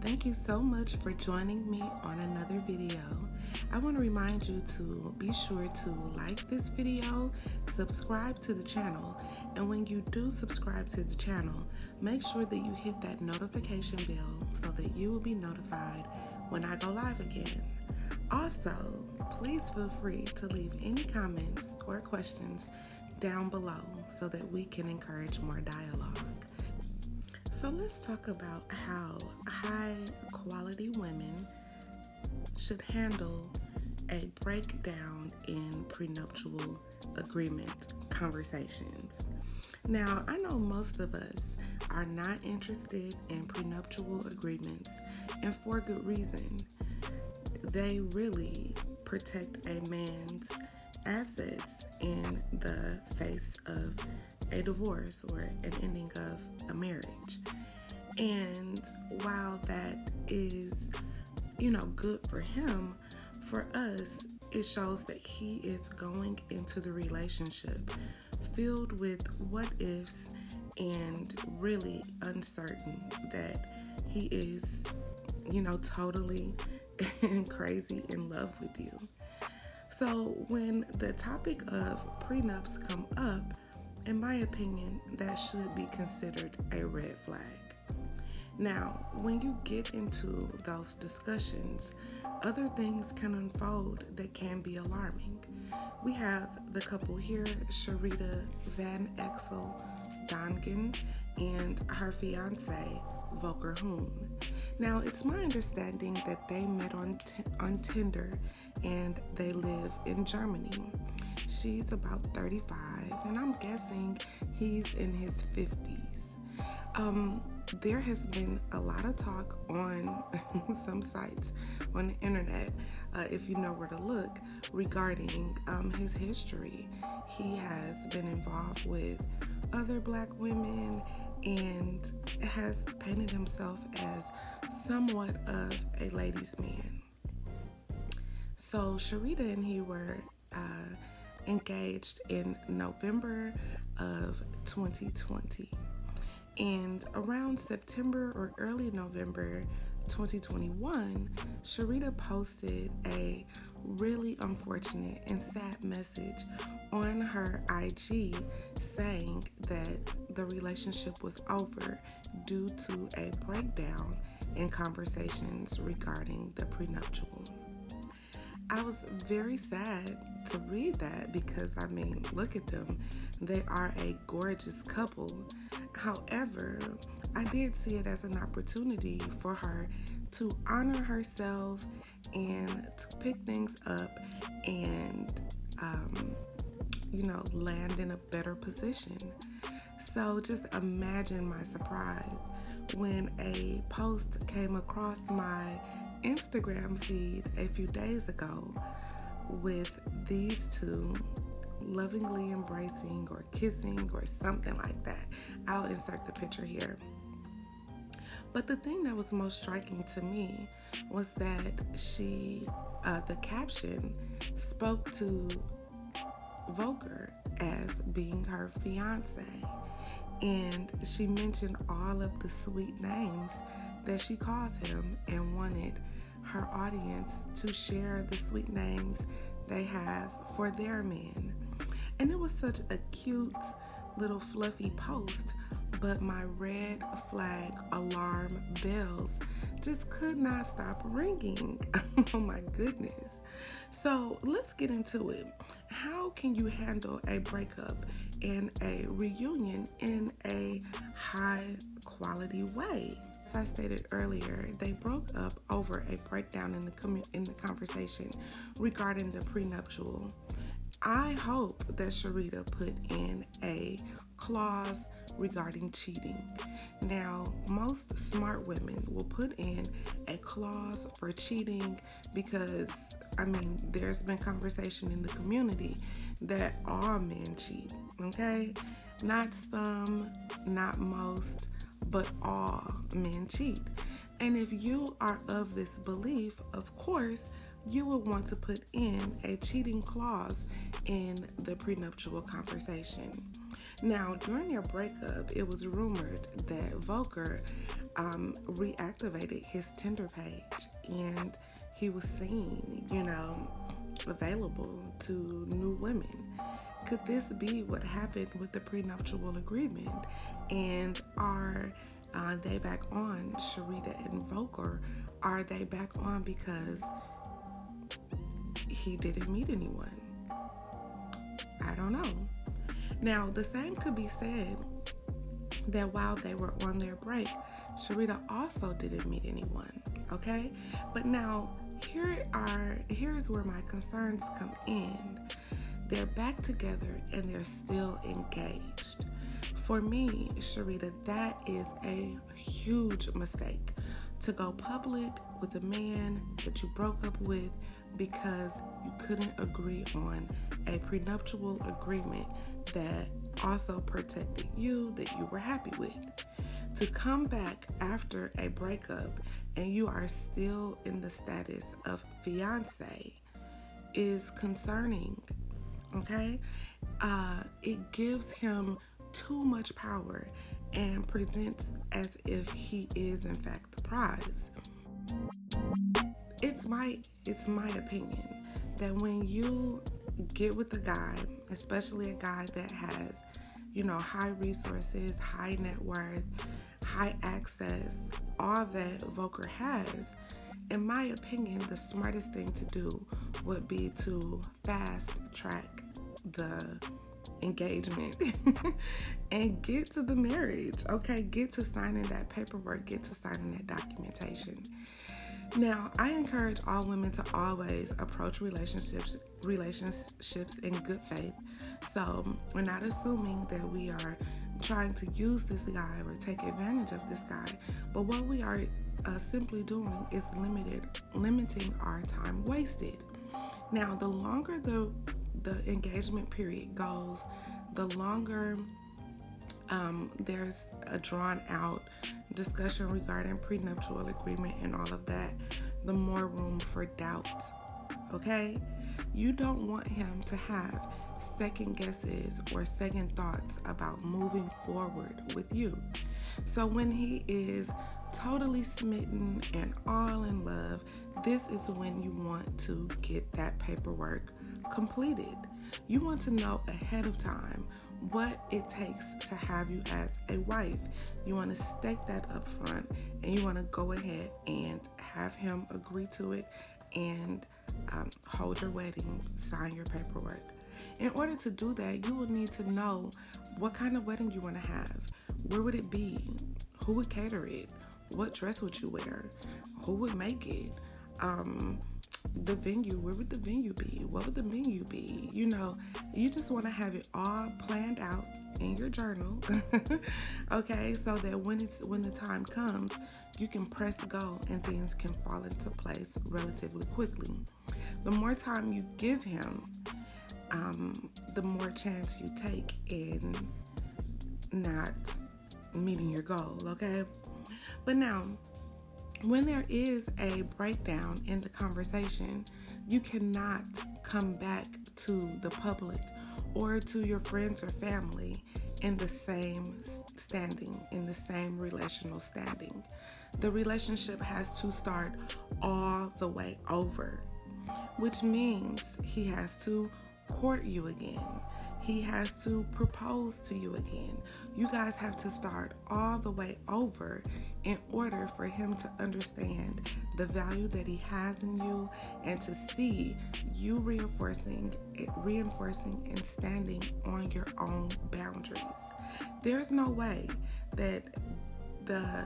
Thank you so much for joining me on another video. I want to remind you to be sure to like this video, subscribe to the channel, and when you do subscribe to the channel, make sure that you hit that notification bell so that you will be notified when I go live again. Also, please feel free to leave any comments or questions down below so that we can encourage more dialogue. So let's talk about how high quality women should handle a breakdown in prenuptial agreement conversations. Now, I know most of us are not interested in prenuptial agreements, and for good reason. They really protect a man's assets in the face of a divorce or an ending of a marriage. And while that is, good for him, for us, it shows that he is going into the relationship filled with what ifs and really uncertain that he is, totally and crazy in love with you. So when the topic of prenups come up, in my opinion, that should be considered a red flag. Now, when you get into those discussions, other things can unfold that can be alarming. We have the couple here, Sharita Van Exel Dongen, and her fiance, Volker Hoon. Now, it's my understanding that they met on Tinder and they live in Germany. She's about 35, and I'm guessing he's in his 50s. There has been a lot of talk on some sites on the internet, if you know where to look, regarding his history. He has been involved with other black women and has painted himself as somewhat of a ladies' man. So Sharita and he were engaged in November of 2020. And around September or early November 2021, Sharita posted a really unfortunate and sad message on her IG saying that the relationship was over due to a breakdown in conversations regarding the prenuptial. I was very sad to read that because, look at them. They are a gorgeous couple. However, I did see it as an opportunity for her to honor herself and to pick things up and, land in a better position. So just imagine my surprise when a post came across my Instagram feed a few days ago with these two lovingly embracing or kissing or something like that. I'll insert the picture here. But the thing that was most striking to me was that the caption spoke to Volker as being her fiance. And she mentioned all of the sweet names that she calls him and wanted her audience to share the sweet names they have for their men. And it was such a cute little fluffy post, but my red flag alarm bells just could not stop ringing. Oh my goodness. So let's get into it. How can you handle a breakup and a reunion in a high quality way? As I stated earlier, they broke up over a breakdown in the conversation regarding the prenuptial. I hope that Sharita put in a clause regarding cheating. Now, most smart women will put in a clause for cheating because, there's been conversation in the community that all men cheat, okay? Not some, not most, but all men cheat. And if you are of this belief, of course, you would want to put in a cheating clause in the prenuptial conversation. Now, during their breakup, it was rumored that Volker reactivated his Tinder page, and he was seen, available to new women. Could this be what happened with the prenuptial agreement? And are they back on, Sharita and Volker? Are they back on because he didn't meet anyone? I don't know. Now, the same could be said that while they were on their break, Sharita also didn't meet anyone, okay? But now, here's where my concerns come in. They're back together and they're still engaged. For me, Sharita, that is a huge mistake, to go public with a man that you broke up with because you couldn't agree on a prenuptial agreement that also protected you, that you were happy with. To come back after a breakup and you are still in the status of fiancé is concerning, okay? It gives him too much power and presents as if he is in fact the prize. It's my opinion that when you get with a guy, especially a guy that has, high resources, high net worth, high access, all that Volker has, in my opinion, the smartest thing to do would be to fast track the engagement and get to the marriage, okay? Get to signing that paperwork, get to signing that documentation. Now, I encourage all women to always approach relationships in good faith. So we're not assuming that we are trying to use this guy or take advantage of this guy, but what we are simply doing is limiting our time wasted. Now, the longer the engagement period goes, the longer there's a drawn out discussion regarding prenuptial agreement and all of that, the more room for doubt, okay? You don't want him to have second guesses or second thoughts about moving forward with you. So when he is totally smitten and all in love, this is when you want to get that paperwork completed. You want to know ahead of time what it takes to have you as a wife. You want to stake that up front, and you want to go ahead and have him agree to it and hold your wedding, sign your paperwork. In order to do that, you will need to know what kind of wedding you want to have. Where would it be? Who would cater it? What dress would you wear? Who would make it? The venue, where would the venue be? What would the menu be? You just want to have it all planned out in your journal, okay, so that when the time comes, you can press go and things can fall into place relatively quickly. The more time you give him, the more chance you take in not meeting your goal, okay? But now, when there is a breakdown in the conversation, you cannot come back to the public or to your friends or family in the same standing, in the same relational standing. The relationship has to start all the way over, which means he has to court you again. He has to propose to you again. You guys have to start all the way over in order for him to understand the value that he has in you and to see you reinforcing and standing on your own boundaries. There's no way that the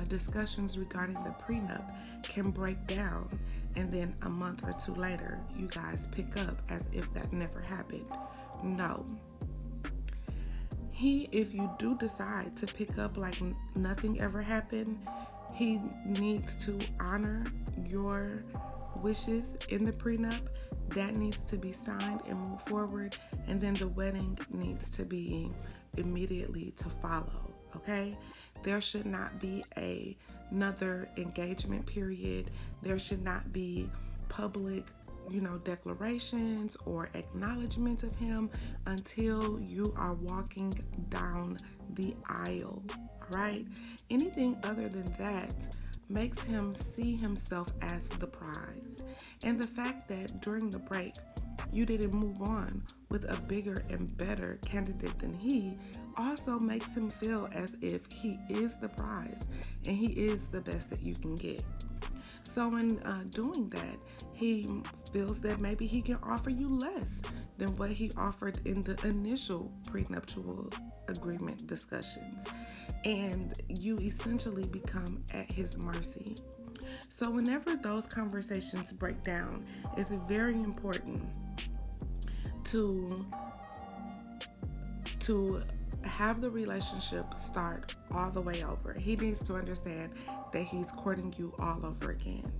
discussions regarding the prenup can break down and then a month or two later you guys pick up as if that never happened. No. If you do decide to pick up like nothing ever happened, he needs to honor your wishes in the prenup. That needs to be signed and move forward, and then the wedding needs to be immediately to follow, okay? There should not be another engagement period. There should not be public declarations or acknowledgement of him until you are walking down the aisle. All right? Anything other than that makes him see himself as the prize. And the fact that during the break, you didn't move on with a bigger and better candidate than he also makes him feel as if he is the prize and he is the best that you can get. So in doing that, he feels that maybe he can offer you less than what he offered in the initial prenuptial agreement discussions. And you essentially become at his mercy. So whenever those conversations break down, it's very important to have the relationship start all the way over. He needs to understand that he's courting you all over again.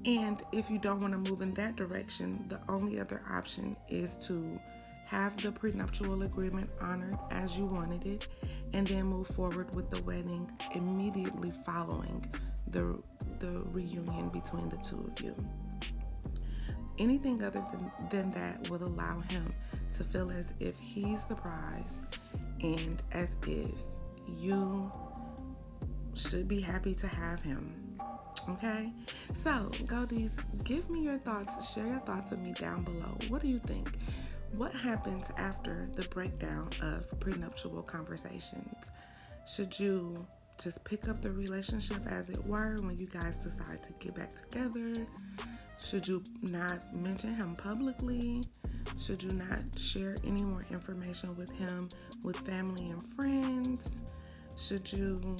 And if you don't want to move in that direction, the only other option is to have the prenuptial agreement honored as you wanted it, and then move forward with the wedding immediately following the reunion between the two of you. Anything other than that will allow him to feel as if he's the prize and as if you should be happy to have him. Okay? So, Goldies, give me your thoughts. Share your thoughts with me down below. What do you think? What happens after the breakdown of prenuptial conversations? Should you just pick up the relationship as it were when you guys decide to get back together? Should you not mention him publicly? Should you not share any more information with him with family and friends? Should you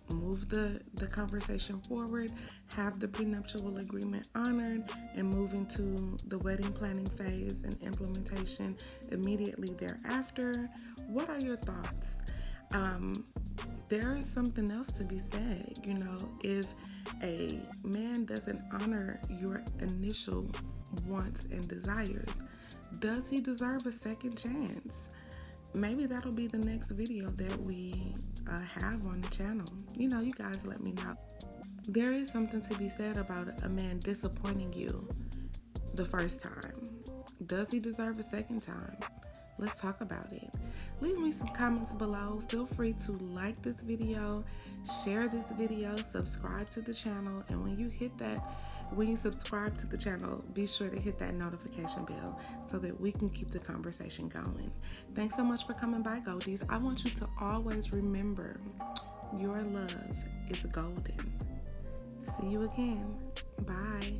move the conversation forward, have the prenuptial agreement honored, and move into the wedding planning phase and implementation immediately thereafter? What are your thoughts? There is something else to be said. If a man doesn't honor your initial wants and desires, does he deserve a second chance? Maybe that'll be the next video that we have on the channel. You guys let me know. There is something to be said about a man disappointing you the first time. Does he deserve a second time? Let's talk about it. Leave me some comments below. Feel free to like this video, share this video, subscribe to the channel, and when you subscribe to the channel, be sure to hit that notification bell so that we can keep the conversation going. Thanks so much for coming by, Goldies. I want you to always remember your love is golden. See you again. Bye.